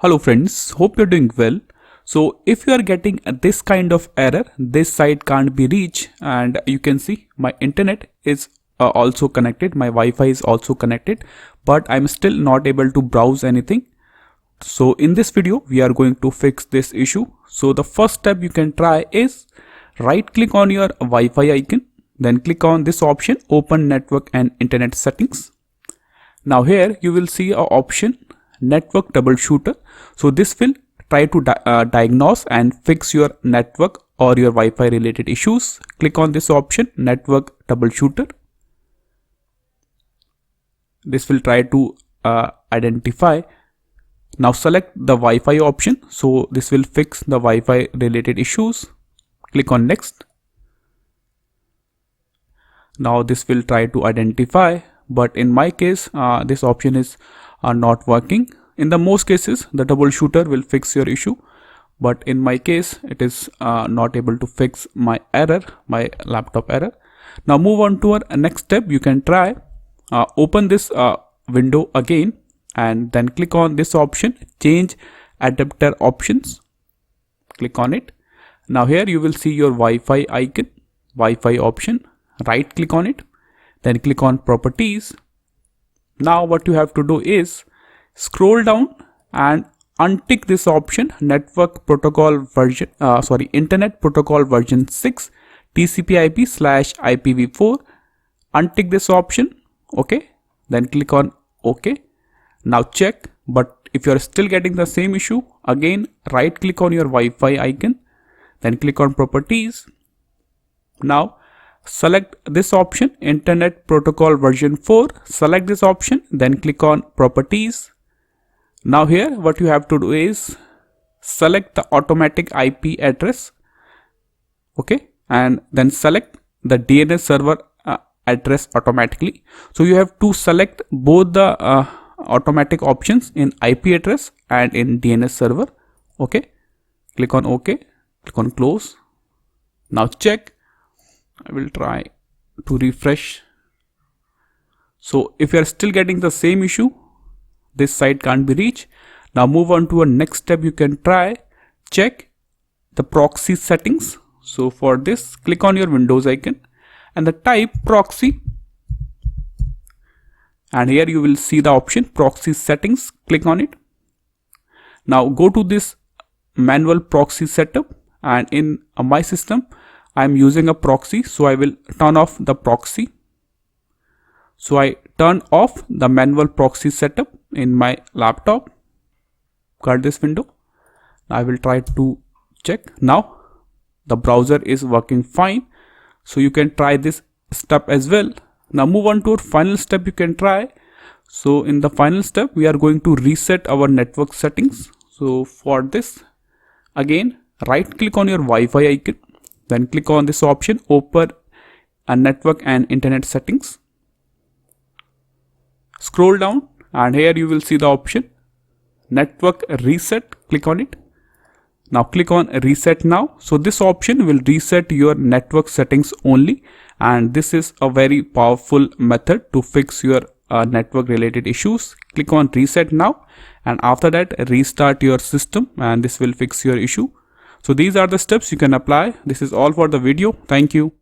Hello friends, hope you're doing well. So if you are getting this kind of error, this site can't be reached, and you can see my internet is also connected, my Wi-Fi is also connected, but I'm still not able to browse anything. So in this video we are going to fix this issue. So the first step you can try is right click on your Wi-Fi icon, then click on this option, open network and internet settings. Now here you will see a option network troubleshooter. So this will try to diagnose and fix your network or your Wi-Fi related issues. Click on this option network troubleshooter. This will try to identify. Now select the Wi-Fi option. So this will fix the Wi-Fi related issues. Click on next. Now this will try to identify, but in my case this option is not working. In the most cases the troubleshooter will fix your issue, but in my case it is not able to fix my error, my laptop error. Now move on to our next step. You can try open this window again and then click on this option, change adapter options. Click on it. Now here you will see your Wi-Fi icon, Wi-Fi option. Right click on it, then click on properties. Now what you have to do is scroll down and untick this option, network protocol version, internet protocol version 6 TCP/IP/IPv4. Untick this option. Okay, then click on OK. Now check, but if you are still getting the same issue, again right click on your Wi-Fi icon, then click on properties. Now select this option, internet protocol version 4. Select this option, then click on properties. Now here what you have to do is select the automatic IP address. Okay, and then select the DNS server address automatically. So you have to select both the automatic options in IP address and in DNS server. Okay, click on OK, click on close. Now check. I will try to refresh. So if you are still getting the same issue, this site can't be reached. Now move on to a next step. You can try check the proxy settings. So for this, click on your Windows icon and the type proxy, and here you will see the option proxy settings. Click on it. Now go to this manual proxy setup, and in my system I am using a proxy, so I will turn off the proxy. So I turn off the manual proxy setup in my laptop. Got this window. I will try to check. Now the browser is working fine, so you can try this step as well. Now move on to our final step. You can try. So in the final step we are going to reset our network settings. So for this, again right click on your Wi-Fi icon, then click on this option, open a network and internet settings. Scroll down and here you will see the option network reset. Click on it. Now click on reset now. So this option will reset your network settings only, and this is a very powerful method to fix your network related issues. Click on reset now, and after that restart your system, and this will fix your issue. So these are the steps you can apply. This is all for the video. Thank you.